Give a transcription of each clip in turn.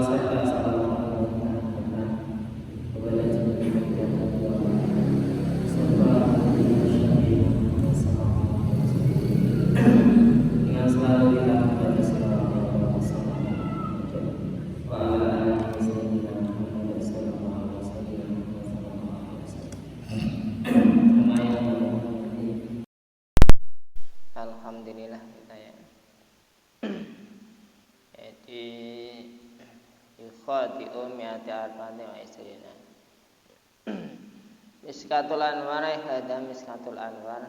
serta salam kepada junjungan kita serta yang selalu kita kepada sallallahu alaihi wasallam wa ala alihi sayyidina Muhammad sallallahu alaihi wasallam. Alhamdulillah kita ya. Jadi yukhati'u mi'ati arba'atin wa isrina. Miskatul anwar hada miskatul anwar.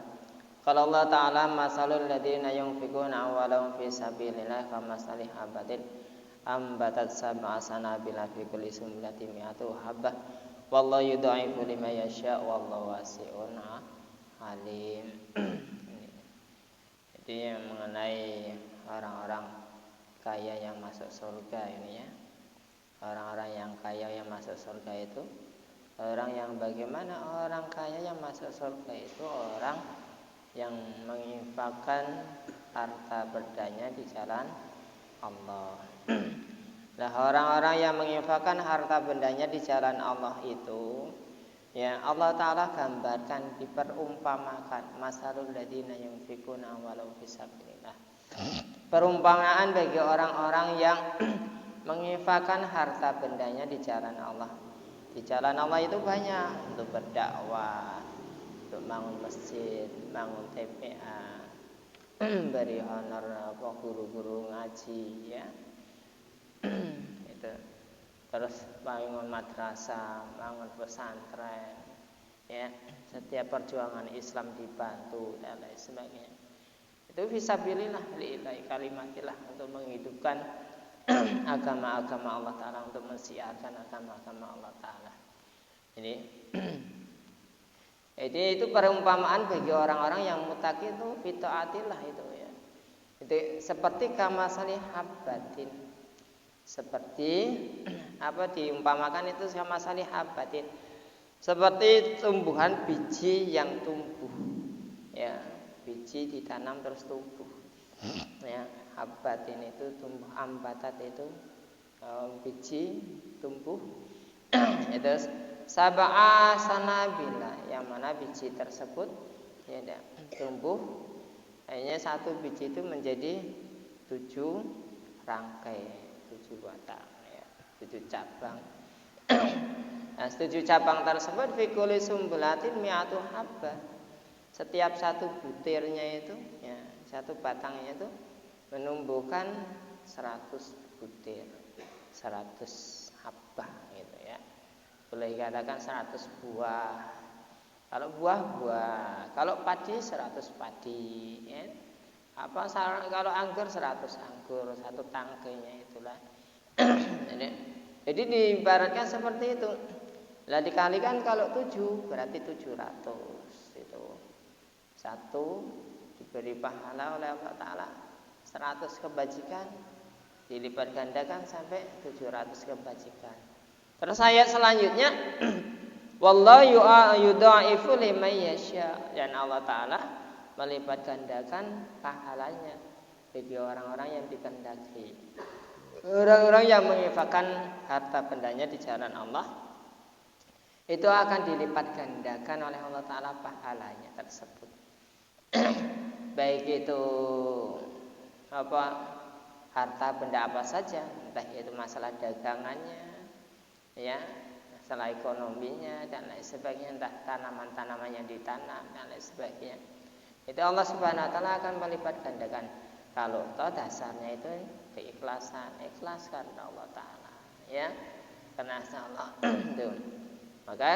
Qala Allah Ta'ala masalul ladzina yunfiquna amwalahum fi sabilillah kamasalih habatin ambatat sab'a sanabila fi kulli sunbulatin mi'atu habbah wallahu yudha'ifu liman yasha' wallahu wasi'un alim. Jadi yang mengenai orang-orang kaya yang masuk surga ini ya. Orang-orang yang kaya yang masuk surga itu orang yang bagaimana? Orang kaya yang masuk surga itu orang yang menginfakkan harta berdanya di jalan Allah. Nah, orang-orang yang menginfakkan harta bendanya di jalan Allah itu ya Allah Ta'ala gambarkan, diperumpamakan masalul ladzina yunfikuna amwalahum fisabilillah. Perumpamaan bagi orang-orang yang menginfakkan harta bendanya di jalan Allah. Di jalan Allah itu banyak, untuk berdakwah, untuk bangun masjid, bangun TPA, beri honor guru-guru ngaji ya. Itu. Terus bangun madrasah, bangun pesantren, ya, setiap perjuangan Islam dibantu dan lain sebagainya. Itu fisabilillah lillahi kalimatillah, untuk menghidupkan agama-agama Allah Ta'ala, untuk mensiarkan agama-agama Allah Ta'ala. Jadi itu perumpamaan bagi orang-orang yang muttaqi itu fitaatillah itu ya. Itu seperti kamasali habbatin. Seperti apa diumpamakan itu sama salih habatin, seperti tumbuhan biji yang tumbuh ya, biji ditanam terus tumbuh ya. Habatin itu tumbuh, ambatat itu biji tumbuh itu sab'a sanabila, yang mana biji tersebut ya tumbuh akhirnya satu biji itu menjadi 7 rangkai, 7 batang ya, 7 cabang. Nah, 7 cabang tersebut fi kulli sumbulatin mi'atu habbah. Setiap satu butirnya itu ya, satu batangnya itu menumbuhkan 100 butir, 100 habbah gitu ya. Boleh dikatakan 100 buah. Kalau buah, kalau padi 100 padi ya. Kalau anggur 100 anggur, satu tangkainya itulah. Jadi diibaratkan seperti itu. Lah dikalikan kalau 7 berarti 700 itu. Satu diberi pahala oleh Allah Ta'ala 100 kebajikan, dilipat gandakan sampai 700 kebajikan. Terus ayat selanjutnya wallahu yudha'ifu liman yasha, dan Allah Ta'ala melipat gandakan pahalanya bagi orang-orang yang dikehendaki. Orang-orang yang menginfakkan harta bendanya di jalan Allah itu akan dilipat gandakan oleh Allah Ta'ala pahalanya tersebut. Baik itu harta benda apa saja, entah itu masalah dagangannya ya, masalah ekonominya dan lain sebagainya, entah tanaman-tanaman yang ditanam dan lain sebagainya. Itu Allah Subhanahu wa Ta'ala akan melipat gandakan. Kalau toh dasarnya itu keikhlasan, ikhlas karena Allah Ta'ala ya, karena Allah itu. Maka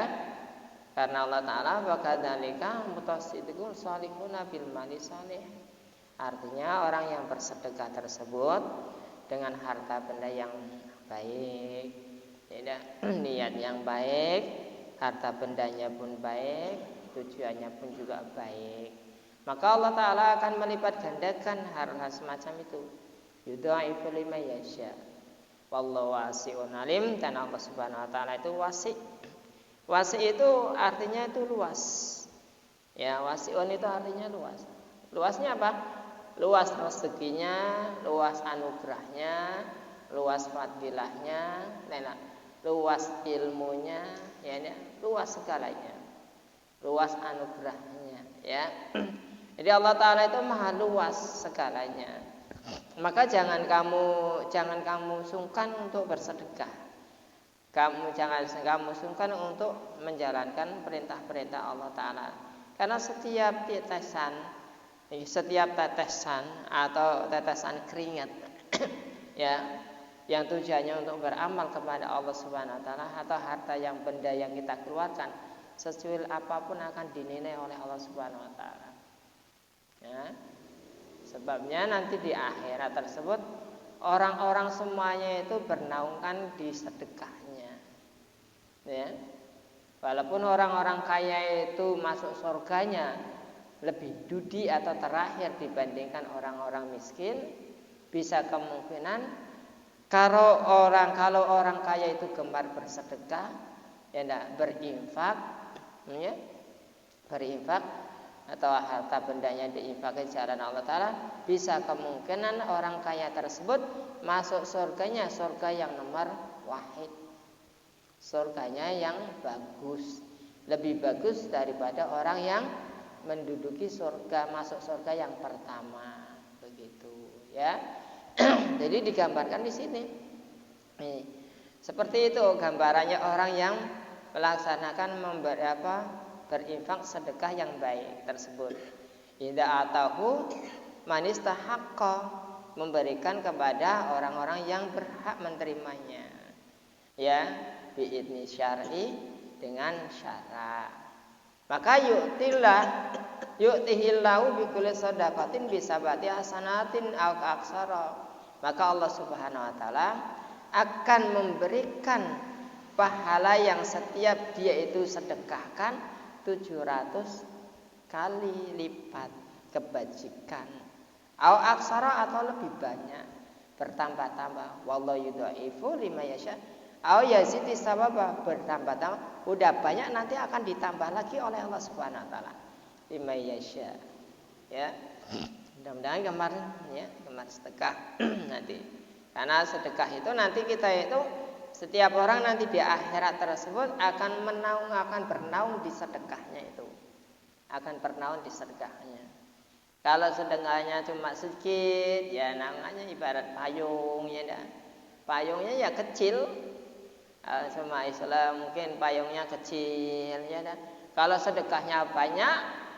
karena Allah Ta'ala wa kadzalika mutasaddiqun salihuna bil mali salih. Artinya orang yang bersedekah tersebut dengan harta benda yang baik, tidak niat yang baik, harta bendanya pun baik, tujuannya pun juga baik, maka Allah Ta'ala akan melipat gandakan hal-hal semacam itu. Yudha'ifu liman yasha wallahu wasi'un alim, dan Allah Subhanahu wa Ta'ala itu wasi'. Wasi' itu artinya itu luas ya, wasi'un itu artinya luas. Luasnya apa? Luas rezekinya, luas anugerahnya, luas fadilahnya, luas ilmunya, ya, luas segalanya, luas anugerahnya, ya. Jadi Allah Ta'ala itu maha luas segalanya. Maka jangan kamu sungkan untuk bersedekah. Jangan kamu sungkan untuk menjalankan perintah-perintah Allah Ta'ala. Karena setiap tetesan atau tetesan keringat ya, yang tujuannya untuk beramal kepada Allah Subhanahu wa taala, atau harta yang benda yang kita keluarkan secuil apapun akan dinilai oleh Allah Subhanahu wa taala. Ya. Sebabnya nanti di akhirat tersebut orang-orang semuanya itu bernaungkan di sedekahnya. Ya. Walaupun orang-orang kaya itu masuk surganya lebih dudi atau terakhir dibandingkan orang-orang miskin, bisa kemungkinan kalau orang kaya itu gemar bersedekah, ya berinfak, ya, berinfak atau harta bendanya diinfakkan di jalan Allah Ta'ala, bisa kemungkinan orang kaya tersebut masuk surganya, surga yang nomor wahid, surganya yang bagus, lebih bagus daripada orang yang menduduki surga, masuk surga yang pertama, begitu ya. Jadi digambarkan di sini nih, seperti itu gambarannya orang yang melaksanakan berinfak sedekah yang baik tersebut. Idza atahu manistahaqqa, memberikan kepada orang-orang yang berhak menerimanya, ya, biidni syar'i, dengan syarat. Maka yu'tihillahu bikulli shadaqatin bisabati hasanatin aw aksara. Maka Allah Subhanahu wa taala akan memberikan pahala yang setiap dia itu sedekahkan 700 kali lipat kebajikan. Aw aksara, atau lebih banyak, bertambah-tambah. Wallahu yudhaifu liman yasha. Aw yazidi sababa, bertambah-tambah. Udah banyak nanti akan ditambah lagi oleh Allah Subhanahu wa taala. Liman yasha. Ya. Mudah-mudahan kemarin sedekah nanti. Karena sedekah itu nanti kita itu setiap orang nanti di akhirat tersebut akan bernaung di sedekahnya itu. Akan bernaung di sedekahnya. Kalau sedekahnya cuma sedikit, ya namanya ibarat payung, ya dah. Payungnya ya kecil. Sama Islam mungkin payungnya kecil, ya dah. Kalau sedekahnya banyak,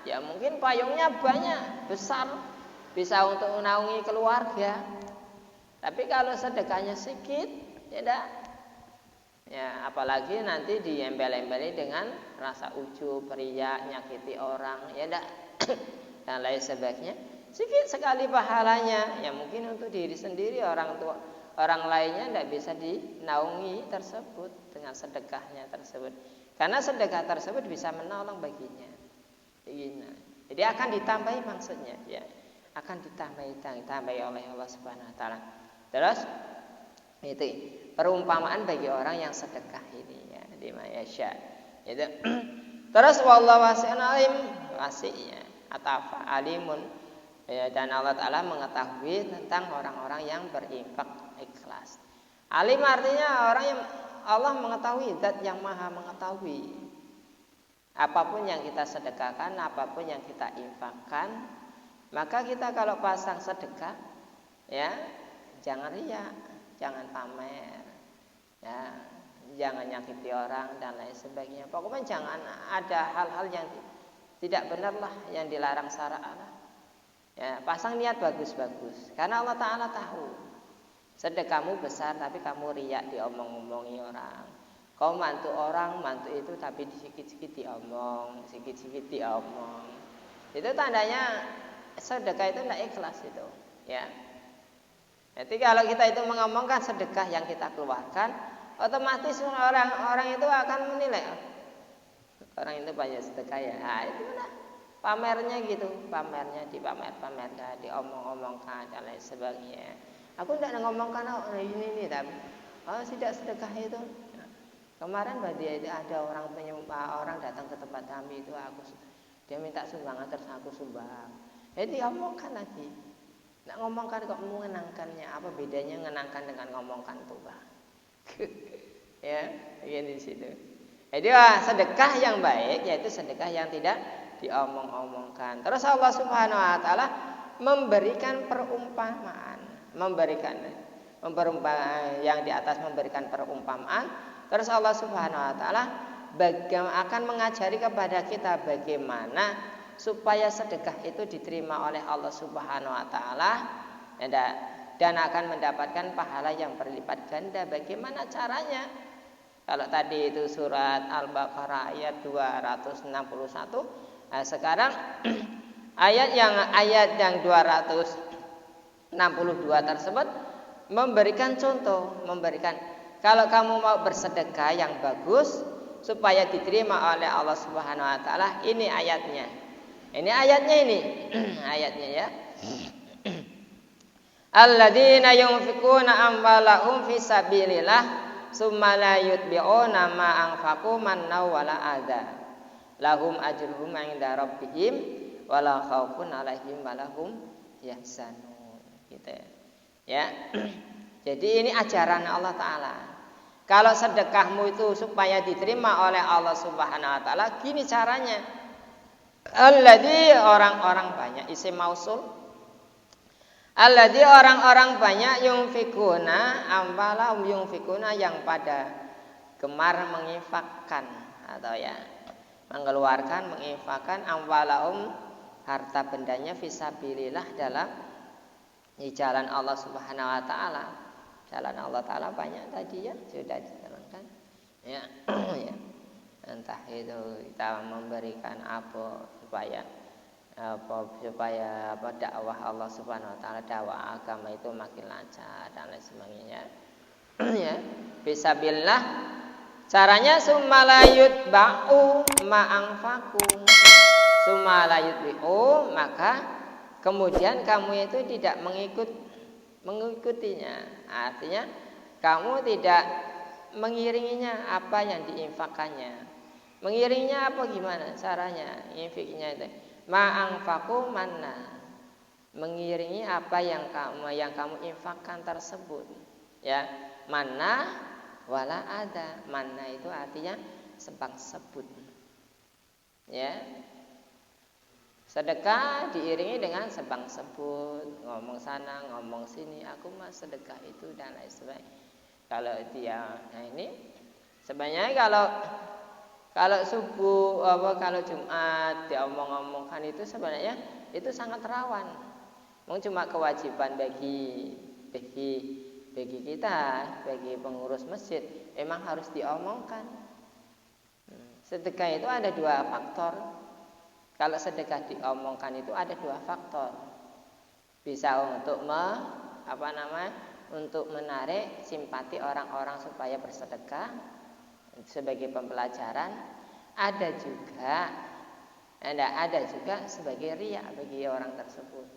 ya mungkin payungnya banyak, besar, bisa untuk menaungi keluarga. Tapi kalau sedekahnya sedikit, ya dah. Ya, apalagi nanti diembel-embeli dengan rasa ujub, riya, nyakiti orang, ya dak, dan lain sebagainya. Sedikit sekali pahalanya, ya mungkin untuk diri sendiri, orang lainnya tidak bisa dinaungi tersebut dengan sedekahnya tersebut. Karena sedekah tersebut bisa menolong baginya. Jadi akan ditambahi maksudnya, ya, akan ditambahi oleh Allah Subhanahu wa taala. Terus itu perumpamaan bagi orang yang sedekah ini, ya, di mayasya. Itu. Terus wallahu wasi'un alim, wasi'nya atafa alimun, ya, dan Allah Ta'ala mengetahui tentang orang-orang yang berinfak ikhlas. Alim artinya orang yang Allah mengetahui, zat yang maha mengetahui. Apapun yang kita sedekahkan, apapun yang kita infakkan, maka kita kalau pasang sedekah, ya, jangan riya, jangan pamer, ya, jangan nyakiti orang dan lain sebagainya. Pokoknya jangan ada hal-hal yang tidak benar lah, yang dilarang syara Allah. Ya, pasang niat bagus-bagus. Karena Allah Ta'ala tahu sedekahmu besar tapi kamu riak, diomong-omongi orang. Kau mantu orang, mantu itu tapi sedikit-sedikit diomong, sedikit-sedikit diomong. Itu tandanya sedekah itu tidak ikhlas itu, ya. Jadi kalau kita itu mengomongkan sedekah yang kita keluarkan, otomatis orang itu akan menilai, orang itu banyak sedekah ya. Nah, itu lah pamernya gitu, pamernya dipamer-pamerkan, diomong-omongkan dan lain sebagainya. Aku tidak ngomongkan ini tapi tidak sedekah itu. Nah, kemarin ada orang datang ke tempat kami itu, dia minta sumbangan terus aku sumbang. Jadi diomongkan lagi. Nak ngomongkan kok mengenangkannya, apa bedanya mengenangkan dengan ngomongkan Tuhan? Ya, begini di situ. Jadi sedekah yang baik yaitu sedekah yang tidak diomong-omongkan. Terus Allah Subhanahu wa taala memberikan perumpamaan, yang di atas memberikan perumpamaan. Terus Allah Subhanahu wa taala akan mengajari kepada kita bagaimana supaya sedekah itu diterima oleh Allah Subhanahu wa taala dan akan mendapatkan pahala yang berlipat ganda. Bagaimana caranya? Kalau tadi itu surat Al-Baqarah ayat 261, nah sekarang ayat yang 262 tersebut memberikan contoh, kalau kamu mau bersedekah yang bagus supaya diterima oleh Allah Subhanahu wa taala, ini ayatnya. Ayatnya ya. Alladzina yunfikuna amwalahum fi sabilillah summa la yutbi'una ma anfaqu manna wala adza. Lahum ajruhum 'inda rabbihim wala khaufun 'alaihim walahum yahzanun. Gitu ya. Jadi ini ajaran Allah taala. Kalau sedekahmu itu supaya diterima oleh Allah Subhanahu wa taala, gini caranya. Alladzi orang-orang banyak isim mausul. Alladzi orang-orang banyak yunfikuna amwalahum yunfikuna yang pada gemar menginfakkan atau ya mengeluarkan menginfakkan amwalahum harta bendanya fisabilillah dalam jalan Allah Subhanahu wa taala. Jalan Allah taala banyak tadi ya sudah diterangkan. Ya. Ya. Entah itu kita memberikan apa supaya dakwah Allah Subhanahu wa taala, dakwah agama itu makin lancar dan lain sebagainya. Ya, fisabilillah. Caranya summalayut ba'u ma'anfaku. Summalayut bi'u, maka kemudian kamu itu tidak mengikutinya. Artinya kamu tidak mengiringinya apa yang diinfakkannya. Mengiringinya apa gimana caranya? Infiknya itu ma'anfaku manna, mengiringi apa yang kamu infakkan tersebut. Ya, manna wala ada. Manna itu artinya sebang sebut. Ya. Sedekah diiringi dengan sebang sebut, ngomong sana, ngomong sini, aku mah sedekah itu dan lain sebagainya. Kalau dia, nah ini sebenarnya kalau subuh kalau Jumat diomong-omongkan itu sebenarnya itu sangat rawan. Cuma kewajiban bagi kita, bagi pengurus masjid memang harus diomongkan. Sedekah itu ada dua faktor. Kalau sedekah diomongkan itu ada dua faktor. Bisa untuk untuk menarik simpati orang-orang supaya bersedekah sebagai pembelajaran, ada juga sebagai riya bagi orang tersebut.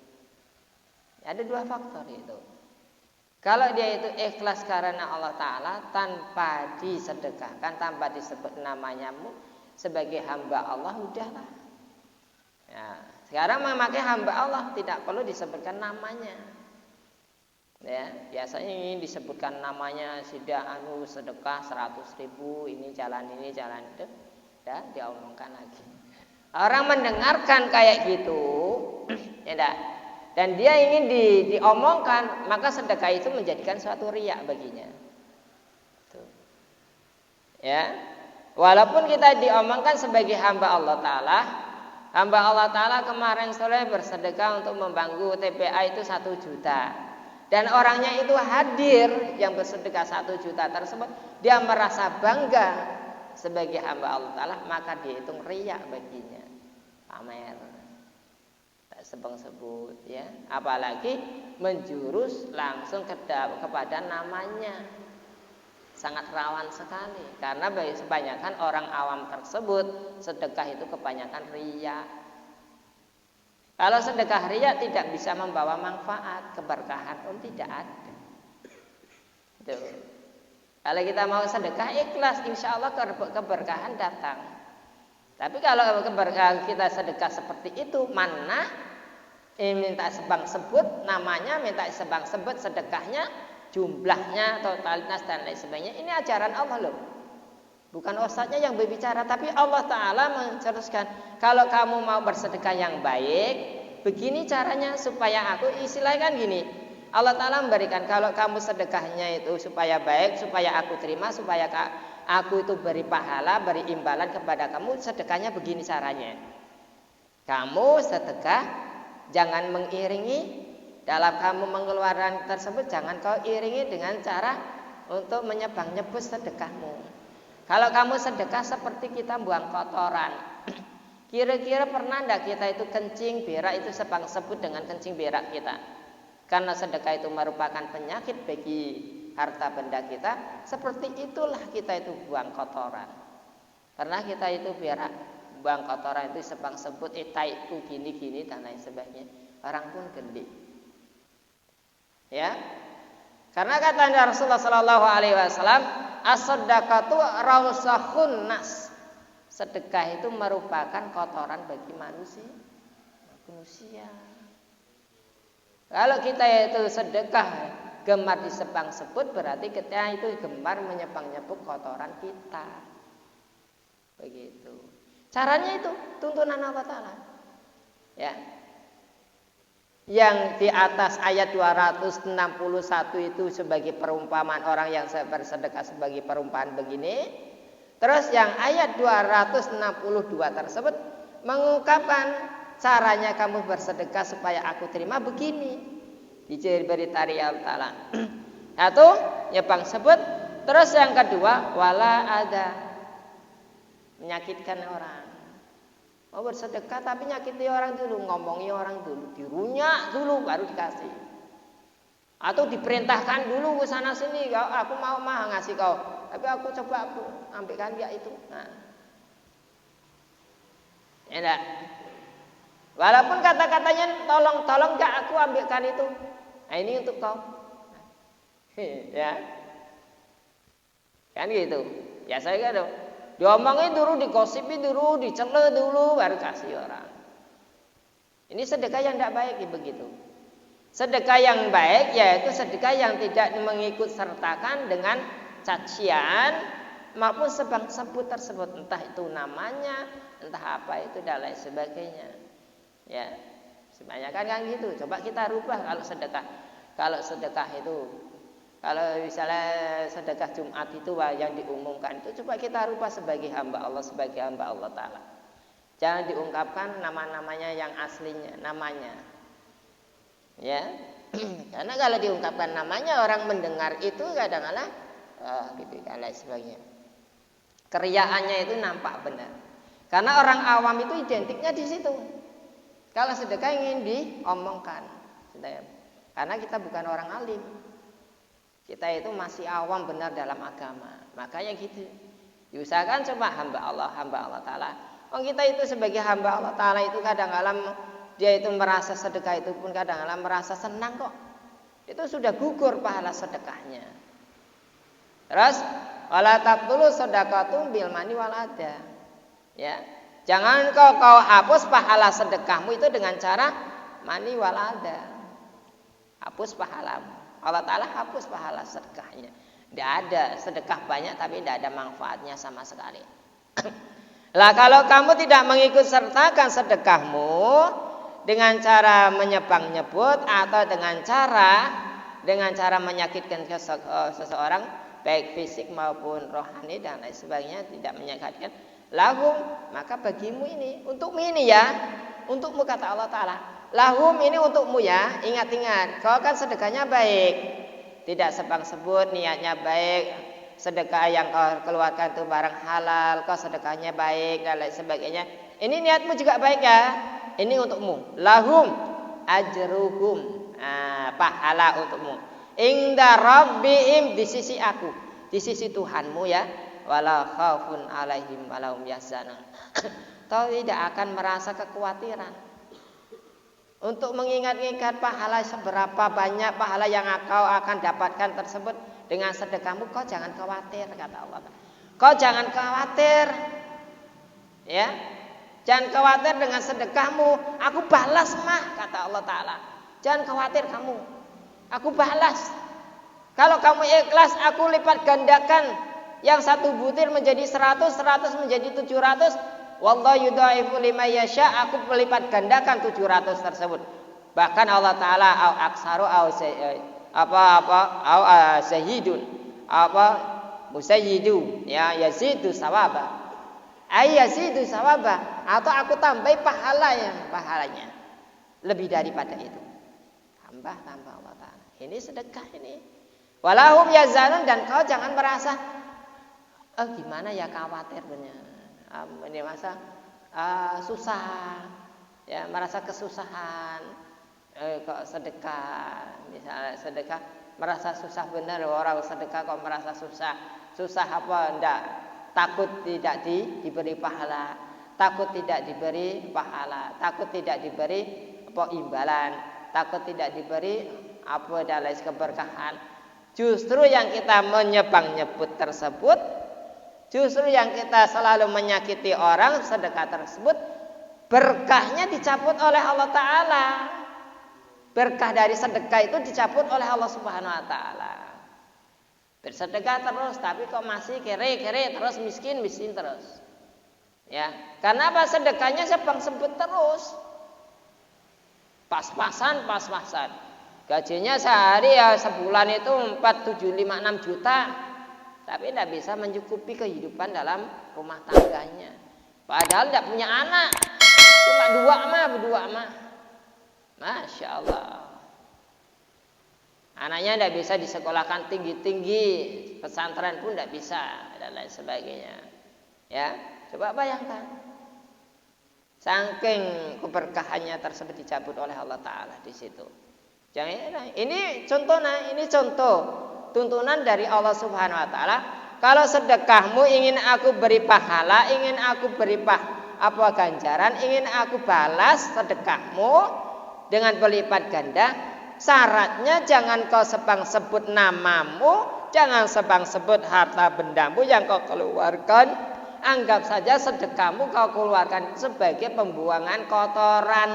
Ada dua faktor itu. Kalau dia itu ikhlas karena Allah Ta'ala tanpa disedekahkan, tanpa disebut namanya sebagai hamba Allah, udahlah. Ya, sekarang memakai hamba Allah tidak perlu disebutkan namanya. Ya, biasanya ini disebutkan namanya sudah sedekah 100.000, ini jalan itu, dah diomongkan lagi. Orang mendengarkan kayak gitu, ya dah. Dan dia ingin diomongkan, maka sedekah itu menjadikan suatu riya baginya. Tuh. Ya, walaupun kita diomongkan sebagai hamba Allah Ta'ala kemarin sore bersedekah untuk membangun TPA itu 1 juta. Dan orangnya itu hadir yang bersedekah 1 juta tersebut, dia merasa bangga sebagai hamba Allah Ta'ala, maka dia hitung riya baginya, pamer, sebut ya, apalagi menjurus langsung kepada namanya, sangat rawan sekali. Karena bagi kebanyakan orang awam tersebut sedekah itu kebanyakan riya. Kalau sedekah riya tidak bisa membawa manfaat, keberkahan pun tidak ada. Tuh. Kalau kita mau sedekah ikhlas, insya Allah keberkahan datang. Tapi kalau kita sedekah seperti itu, manna minta sebang sebut namanya, minta sebang sebut sedekahnya, jumlahnya, totalitas dan lain sebagainya. Ini ajaran Allah loh. Bukan ustadznya yang berbicara, tapi Allah Ta'ala menceruskan. Kalau kamu mau bersedekah yang baik, begini caranya supaya aku, istilahnya kan gini. Allah Ta'ala memberikan, kalau kamu sedekahnya itu supaya baik, supaya aku terima, supaya aku itu beri pahala, beri imbalan kepada kamu, sedekahnya begini caranya. Kamu sedekah, jangan mengiringi dalam kamu mengeluarkan tersebut, jangan kau iringi dengan cara untuk menyebang-nyebus sedekahmu. Kalau kamu sedekah seperti kita buang kotoran. Kira-kira pernah enggak kita itu kencing berak itu sebang sebut dengan kencing berak kita? Karena sedekah itu merupakan penyakit bagi harta benda kita. Seperti itulah kita itu buang kotoran. Pernah kita itu berak, buang kotoran itu sebang sebut, taiku gini-gini dan lain sebagainya. Orang pun geli. Ya. Karena kata Rasulullah Sallallahu Alaihi Wasallam, as-sadaqatu rawsahun nas. Sedekah itu merupakan kotoran bagi manusia. Kalau kita itu sedekah gemar disebang sebut, berarti kita itu gemar menyebang-nyebuk kotoran kita. Begitu. Caranya itu tuntunan Allah Ta'ala. Ya. Yang di atas ayat 261 itu sebagai perumpamaan orang yang bersedekah sebagai perumpamaan begini. Terus yang ayat 262 tersebut mengungkapkan caranya kamu bersedekah supaya aku terima begini. Diberi tari Allah Ta'ala. Satu, nyebang sebut. Terus yang kedua, wala ada, menyakitkan orang. Mau bersedekah tapi nyakiti orang dulu, ngomongi orang dulu, dirunyak dulu baru dikasih. Atau diperintahkan dulu ke sana sini, aku mau ngasih kau, tapi aku coba aku ambilkan dia itu. Nah. Ya enggak? Walaupun kata-katanya tolong enggak aku ambilkan itu. Nah, ini untuk kau. Ya. Kan gitu. Ya saya kan diomongin dulu, digosipi dulu, dicela dulu, baru kasih orang. Ini sedekah yang tidak baik begitu. Sedekah yang baik yaitu sedekah yang tidak mengikut sertakan dengan cacian maupun sebang sebut tersebut, entah itu namanya, entah apa itu dan lain sebagainya. Ya, sebanyakan kan gitu. Coba kita rubah kalau sedekah. Kalau sedekah itu, kalau misalnya sedekah Jumat itu yang diumumkan itu, coba kita rubah sebagai hamba Allah, sebagai hamba Allah Ta'ala. Jangan diungkapkan nama-namanya yang aslinya, namanya. Ya, karena kalau diungkapkan namanya orang mendengar itu kadang-kadang gitu dan lain sebagainya. Keriaannya itu nampak benar. Karena orang awam itu identiknya di situ. Kalau sedekah ingin diomongkan, karena kita bukan orang alim. Kita itu masih awam benar dalam agama. Makanya gitu. Diusahakan coba hamba Allah Ta'ala. Kita itu sebagai hamba Allah Ta'ala itu kadang-kadang dia itu merasa sedekah itu pun kadang-kadang merasa senang kok. Itu sudah gugur pahala sedekahnya. Terus wala taqtulu shadaqatum bil mani wal adha. Ya. Jangan kau hapus pahala sedekahmu itu dengan cara mani wal adha. Hapus pahalamu. Allah Ta'ala hapus pahala sedekahnya. Tidak ada sedekah banyak tapi tidak ada manfaatnya sama sekali. Lah kalau kamu tidak mengikut sertakan sedekahmu dengan cara menyebang-nyebut atau dengan cara menyakitkan seseorang baik fisik maupun rohani dan lain sebagainya, tidak menyakitkan lahum, maka bagimu ini, untukmu ini ya, untukmu kata Allah Ta'ala. Lahum ini untukmu ya, ingat-ingat, kau kan sedekahnya baik, tidak sebang sebut, niatnya baik, sedekah yang kau keluarkan itu barang halal, kau sedekahnya baik dan lain sebagainya. Ini niatmu juga baik ya, ini untukmu. Lahum ajruhum, pahala untukmu. Inda rabbihim, di sisi aku, di sisi Tuhanmu ya. Wala khaufun alaihim walahum yahzanun. Kau tidak akan merasa kekhawatiran. Untuk mengingat-ingat pahala seberapa banyak pahala yang kau akan dapatkan tersebut dengan sedekahmu, kau jangan khawatir kata Allah. Kau jangan khawatir. Ya. Jangan khawatir dengan sedekahmu, aku balas mah, kata Allah Ta'ala. Jangan khawatir kamu, aku balas. Kalau kamu ikhlas, aku lipat gandakan. Yang 1 butir menjadi 100, 100 menjadi 700. Wallahu yudhaifu liman yasha, aku melipat gandakan 700 tersebut. Bahkan Allah Ta'ala au aksaru au sahidun musayyidu ya yazidu sawaba. Yazidu sawaba, atau aku tambahi pahalanya lebih daripada itu. Tambah Allah Ta'ala. Ini sedekah ini. Walahum yazanun, dan kau jangan merasa gimana ya, khawatir benar. Ini masa susah ya, merasa kesusahan. Kok sedekah, misalnya sedekah merasa susah, benar orang sedekah kok merasa susah apa enggak, takut tidak diberi pahala, takut tidak diberi pahala, takut tidak diberi imbalan, takut tidak diberi apa dan lain keberkahan. Justru yang kita menyebut tersebut, justru yang kita selalu menyakiti orang, sedekah tersebut berkahnya dicabut oleh Allah Ta'ala. Berkah dari sedekah itu dicabut oleh Allah Subhanahu wa Ta'ala. Bersedekah terus tapi kok masih kere terus, miskin terus. Ya, karena apa? Sedekahnya sebang sebut terus. Pas-pasan. Gajinya sehari ya sebulan itu 4, 7, 5, 6 juta. Tapi tidak bisa mencukupi kehidupan dalam rumah tangganya. Padahal tidak punya anak. Cuma berdua mah. Masya Allah. Anaknya tidak bisa disekolahkan tinggi-tinggi, pesantren pun tidak bisa, dan lain sebagainya. Ya, coba bayangkan. Saking keberkahannya tersebut dicabut oleh Allah Ta'ala di situ. Jangan, ini contoh tuntunan dari Allah Subhanahu Wa Ta'ala. Kalau sedekahmu ingin aku beri pahala, ingin aku beri ganjaran, ingin aku balas sedekahmu dengan berlipat ganda, syaratnya jangan kau sebut namamu, jangan sebut harta bendamu yang kau keluarkan. Anggap saja sedekahmu kau keluarkan sebagai pembuangan kotoran.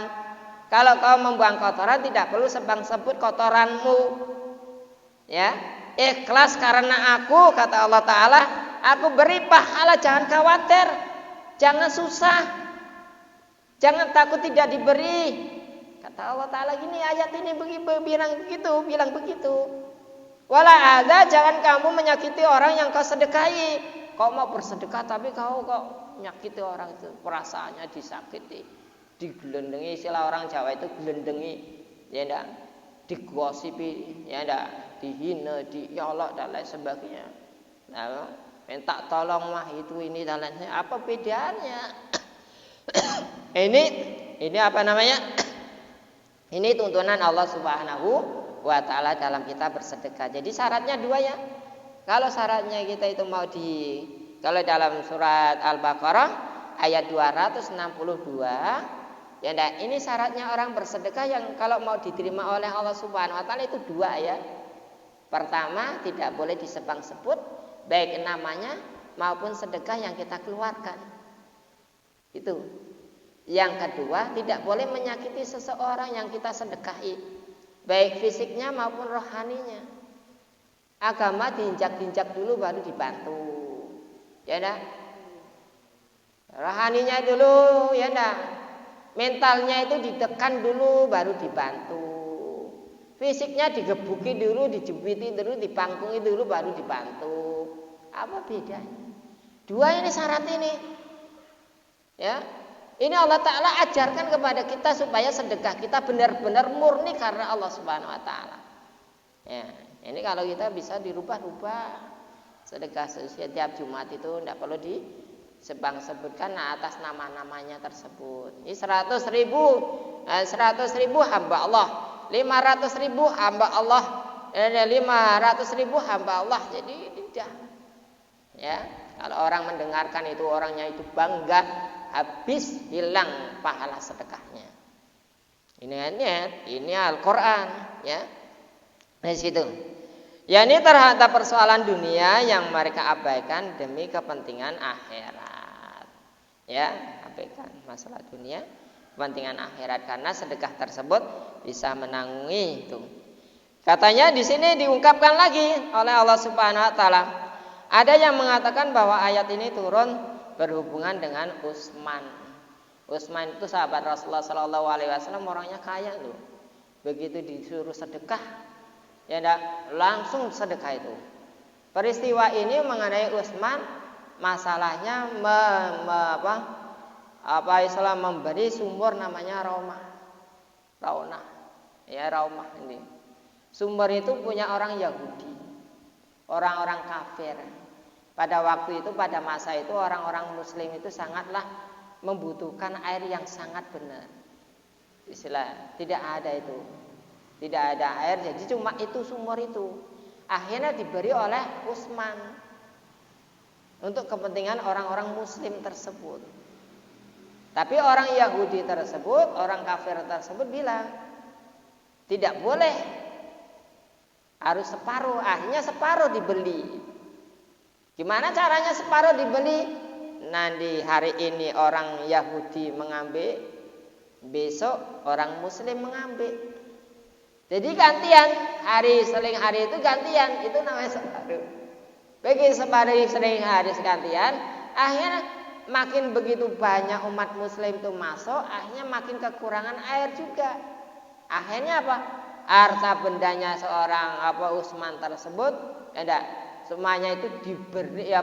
Kalau kau membuang kotoran, tidak perlu sebut kotoranmu. Ya, ikhlas karena aku, kata Allah Ta'ala, aku beri pahala, jangan khawatir, jangan susah, jangan takut tidak diberi. Kata Allah Ta'ala gini, ayat ini bilang begitu. Wala ada, jangan kamu menyakiti orang yang kau sedekahi. Kau mau bersedekah tapi kau kok menyakiti orang itu, perasaannya disakiti, digelendengi, istilah orang Jawa itu gelendengi, ya enggak, digosipi, ya enggak, dihina, diolok dan lain sebagainya. Nah, minta tolong mah itu ini dan lain sebagainya. Apa bedanya? Ini apa namanya? Ini tuntunan Allah Subhanahu wa Ta'ala dalam kita bersedekah. Jadi syaratnya 2 ya. Kalau syaratnya kita itu kalau dalam surat Al-Baqarah ayat 262, ya enggak, ini syaratnya orang bersedekah yang kalau mau diterima oleh Allah Subhanahu wa Ta'ala itu 2 ya. Pertama, tidak boleh disebut baik namanya maupun sedekah yang kita keluarkan. Itu. Yang kedua, tidak boleh menyakiti seseorang yang kita sedekahi, baik fisiknya maupun rohaninya. Agama diinjak-injak dulu baru dibantu, ya enggak? Rohaninya dulu, ya enggak? Mentalnya itu ditekan dulu baru dibantu. Fisiknya digebuki dulu, dijepiti dulu, dipangkungi dulu baru dibantu. Apa bedanya? 2 ini syarat ini. Ya. Ini Allah Ta'ala ajarkan kepada kita supaya sedekah kita benar-benar murni karena Allah Subhanahu wa Ta'ala. Ya, ini kalau kita bisa dirubah-rubah. Sedekah setiap Jumat itu tidak perlu disebutkan atas nama-namanya tersebut. Ini 100 ribu hamba Allah, 500 ribu hamba Allah, 500 ribu hamba Allah. Jadi tidak. Ya, kalau orang mendengarkan itu orangnya itu bangga, habis hilang pahala sedekahnya. Ini Al-Quran, ya. Di situ. Ya, ini terhadap persoalan dunia yang mereka abaikan demi kepentingan akhirat. Ya, diabaikan masalah dunia, kepentingan akhirat, karena sedekah tersebut bisa menanggungi itu. Katanya di sini diungkapkan lagi oleh Allah Subhanahu wa taala. Ada yang mengatakan bahwa ayat ini turun berhubungan dengan Utsman. Utsman itu sahabat Rasulullah Shallallahu alaihi wasallam, orangnya kaya loh. Begitu disuruh sedekah, ya langsung sedekah itu. Peristiwa ini mengenai Utsman, masalahnya memberi sumur namanya Raunah. Ya, Raunah ini. Sumur itu punya orang Yahudi, orang-orang kafir. Pada waktu itu, pada masa itu orang-orang Muslim itu sangatlah membutuhkan air yang sangat benar. Istilah tidak ada itu, tidak ada air, jadi cuma itu sumur itu. Akhirnya diberi oleh Utsman untuk kepentingan orang-orang Muslim tersebut. Tapi orang Yahudi tersebut, orang kafir tersebut bilang tidak boleh, harus separuh. Akhirnya separuh dibeli. Gimana caranya separuh dibeli? Nanti hari ini orang Yahudi mengambil, besok orang Muslim mengambil. Jadi gantian, seling hari itu gantian, itu namanya separuh. Bagi separuh seling hari gantian, akhirnya makin begitu banyak umat Muslim itu masuk, akhirnya makin kekurangan air juga. Akhirnya apa? Harta bendanya seorang Utsman tersebut, semuanya itu diberi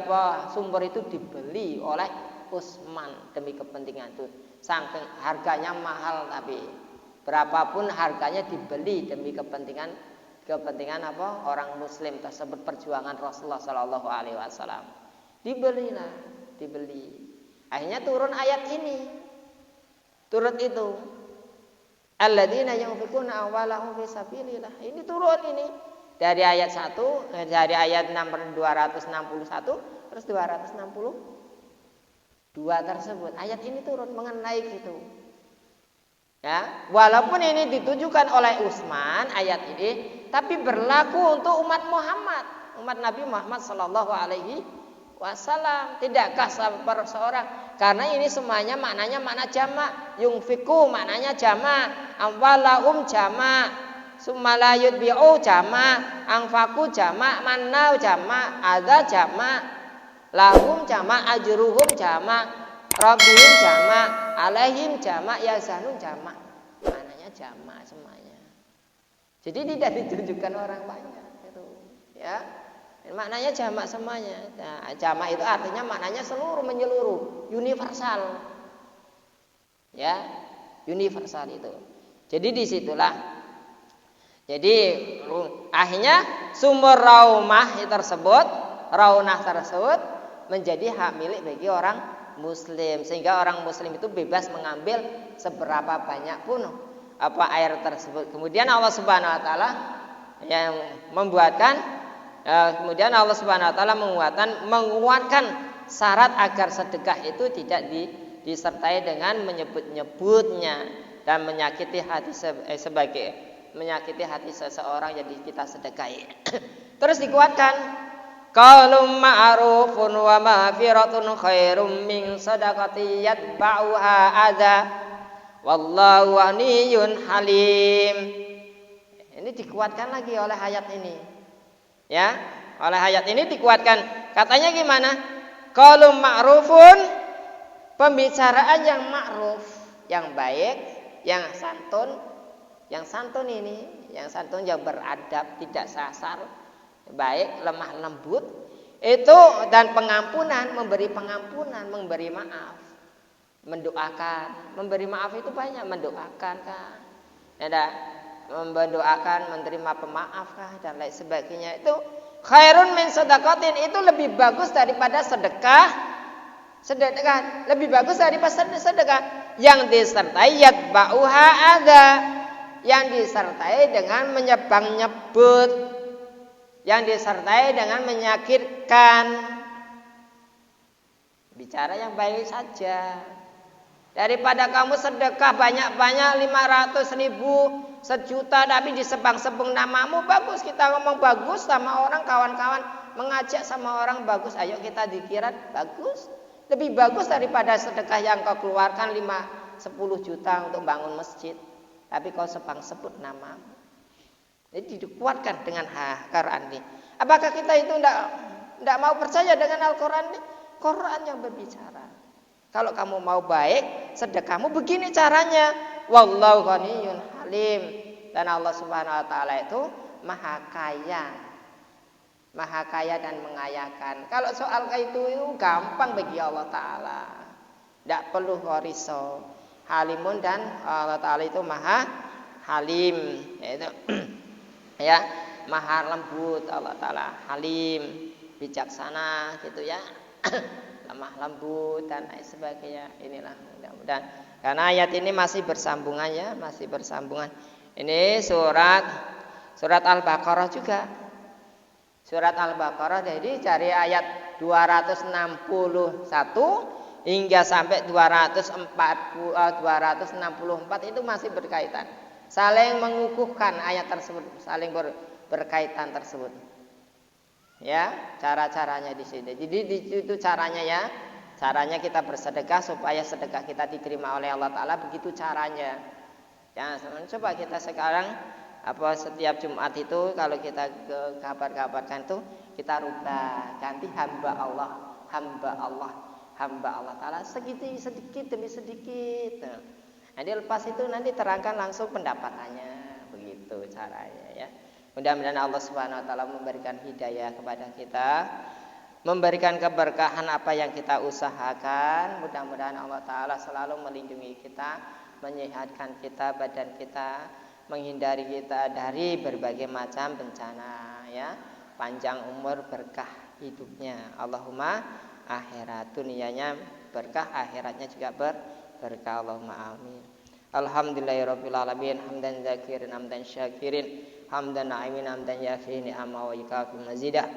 sumber itu dibeli oleh Utsman demi kepentingan itu. Saking harganya mahal, tapi berapapun harganya dibeli demi kepentingan orang Muslim tersebut, perjuangan Rasulullah Shallallahu alaihi wasallam. Dibeli. Akhirnya turun ayat ini. Turut itu. Alladzina yunfikuna amwalahum fi sabilillah. Ini turun ini. Dari ayat 1, dari ayat 261 terus 262 tersebut. Ayat ini turun mengenai gitu. Ya, walaupun ini ditujukan oleh Utsman ayat ini, tapi berlaku untuk umat Muhammad, umat Nabi Muhammad sallallahu alaihi wasallam. Tidakkah seorang, karena ini semuanya maknanya makna jamak. Yungfiku maknanya jamak, amwalahum jamak, summa yutbi'u jamak, anfaku jamak, mannau jamak, adza jamak, lahum jamak, ajruhum jamak, rabbihim jamak, alaihim jamak, yazanun jamak. Maknanya jamak semuanya. Jadi tidak ditunjukkan orang banyak itu. Ya. Maknanya jamak semuanya. Nah, jamak itu artinya maknanya seluruh, menyeluruh, universal. Ya, universal itu. Jadi disitulah. Jadi akhirnya sumber Raunah tersebut menjadi hak milik bagi orang Muslim, sehingga orang Muslim itu bebas mengambil seberapa banyak pun air tersebut. Kemudian Allah Subhanahu Wa Taala yang kemudian Allah Subhanahu Wa Taala menguatkan syarat agar sedekah itu tidak disertai dengan menyebut-nyebutnya dan menyakiti hati menyakiti hati seseorang jadi kita sedekahi. Terus dikuatkan, qaulun ma'rufun wa maghfiratun khairum min shadaqati yatba'uha adza wallahu ghaniyyun halim. Ini dikuatkan lagi oleh ayat ini. Ya, oleh ayat ini dikuatkan. Katanya gimana? Qaulun ma'rufun, pembicaraan yang ma'ruf, yang baik, yang santun. Yang santun ini, yang santun, yang beradab, tidak sasar, baik, lemah lembut, itu, dan pengampunan, memberi pengampunan, memberi maaf, mendoakan. Memberi maaf itu banyak, mendoakan kan, mendoakan, menerima pemaaf kah, dan lain sebagainya. Itu khairun min sedekatin, itu lebih bagus daripada sedekah, lebih bagus daripada sedekah yang disertai yatba'uha adza, yang disertai dengan menyebang-nyebut, yang disertai dengan menyakitkan. Bicara yang baik saja. Daripada kamu sedekah banyak-banyak 500.000, 1 juta, tapi disebang-sebung namamu, bagus kita ngomong bagus sama orang, kawan-kawan mengajak sama orang bagus, ayo kita dikira bagus. Lebih bagus daripada sedekah yang kau keluarkan 5-10 juta untuk bangun masjid. Tapi kau sebut namamu. Jadi dikuatkan dengan Al-Quran ini. Apakah kita itu tidak mau percaya dengan Al-Quran ini? Quran yang berbicara. Kalau kamu mau baik, sedekahmu begini caranya. Wallahu ghaniyyun halim. Dan Allah Subhanahu wa taala itu maha kaya. Maha kaya dan mengayakan. Kalau soal itu gampang bagi Allah taala. Tidak perlu risau. Halimun, dan Allah taala itu maha halim, yaitu ya, maha lembut. Allah taala halim, bijaksana gitu ya. Lemah lembut dan lain sebagainya. Inilah mudah-mudahan karena ayat ini masih bersambungan ya, masih bersambungan. Ini surat Al-Baqarah juga. Surat Al-Baqarah, jadi dari ayat 261 hingga sampai 264 itu masih berkaitan. Saling mengukuhkan ayat tersebut, saling berkaitan tersebut. Ya, cara-caranya di sini. Jadi di situ caranya ya. Caranya kita bersedekah supaya sedekah kita diterima oleh Allah taala, begitu caranya. Ya, coba kita sekarang setiap Jumat itu kalau kita ke kabar-kabarkan itu kita rubah, ganti hamba Allah taala sedikit demi sedikit. Nanti lepas itu nanti terangkan langsung pendapatannya, begitu caranya ya. Mudah-mudahan Allah Subhanahu wa taala memberikan hidayah kepada kita, memberikan keberkahan apa yang kita usahakan. Mudah-mudahan Allah taala selalu melindungi kita, menyehatkan kita, badan kita, menghindari kita dari berbagai macam bencana ya. Panjang umur, berkah hidupnya. Allahumma akhirat, dunianya berkah, akhiratnya juga berkah. Allahumma amin. Alhamdulillahirabbil alamin, hamdan zakirin, hamdan syakirin, hamdan na'imin, hamdan yafi ni'ama wa yukafi mazidah.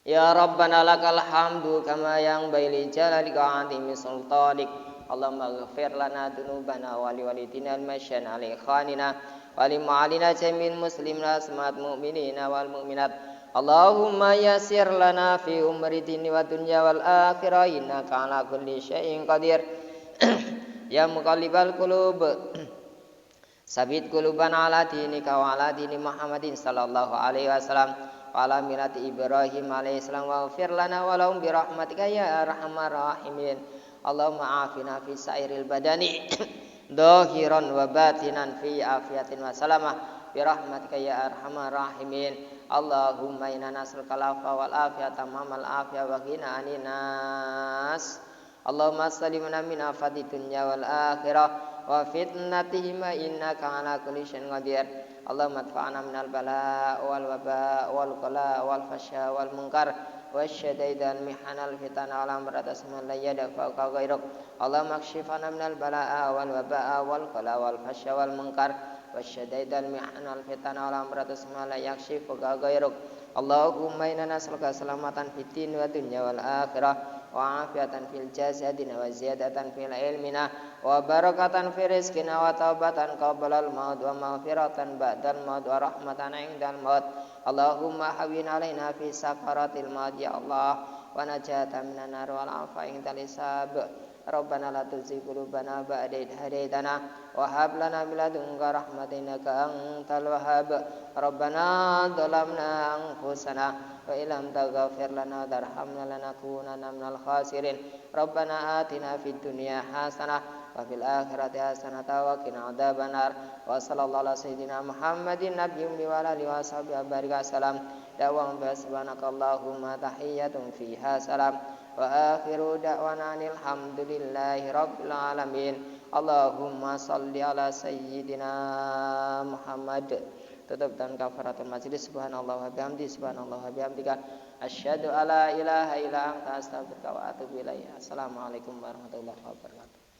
Ya Rabbana lakal hamdu kama yang baili jalalika azimi sultanik. Allahumma ghafir lana dunubana wali walidina al-masyan ali khanina wali ma'alina jamil muslimina asmat mu'minina wal mu'minat. Allahumma yasir lana fi umri dini wa dunya wal akhirah innaka ala kulli syai'in qadir. Ya muqallibal qulub sabit qulubana ala dinika wa ala dini Muhammadin sallallahu alaihi wasallam wa ala millati Ibrahim alaihi salam wa ghfir lana wa lahum bi rahmatika ya arhamar rahimin. Allahumma afina fi sairil badani dhahiran wa batinan fi afiyatin wa salamah bi rahmatika ya arhamar rahimin. Allahumma inna nas'aluka al-afwa wal afiyata mamal afiyah wa ghina 'anil nas. Allahumma sallimna min afati dunya wal akhirah wa fitnatihima innaka ala kulli syai'in qadir. Allahumma adfa'na minal bala' wal waba' wal qala' wal fasya wal munkar wasyadaidan mihanal fitana ala maratas man la yadafa ka ghairuk. Allahumma kshifana minal bala'a wal waba' wal qala' wal fasya wal munkar wasyadaidan mihanal fitana ala maratas man la yakshifu ka ghairuk. Allahumma inna nas'aluka salamatan fid din wa dunya wal akhirah wa afiatan fil jasadina wa ziyadatan fil ilmina wa barakatan fi rizqina wa taubatan qabla al maut wa maghfiratan ba'dal maut wa rahmatan 'indal maut. Allahumma hawwin 'alaina fi sakaratil maut ya Allah wa najatan minan nar wal 'afwa 'indal hisab. Rabbana la tuzigh qulubana ba'da idh hadaytana wa hab lana min ladunka rahmatan innaka antal wahhab. Rabbana dhalamna anfusana wa illam taghfir lana tarhamna lanakunanna minal khasirin. Rabbana atina fid dunya hasanah wa fil akhirati hasanah wa qina adzabannar. Wa sallallahu ala sayyidina Muhammadin nabiyyin wa alihi wa sahbihi baraka salam. Da'wa subhanakallahumma tahiyyatun fiha salam wa akhiru da'wana alhamdulillahi rabbil alamin. Allahumma salli ala sayyidina Muhammad. Tutup dan kafaratul majlis. Subhanallah wa bihamdi, subhanallah wa bihamdika, asyhadu alla ilaha illa anta astaghfiruka wa atubu ilaik. Assalamualaikum warahmatullahi wabarakatuh.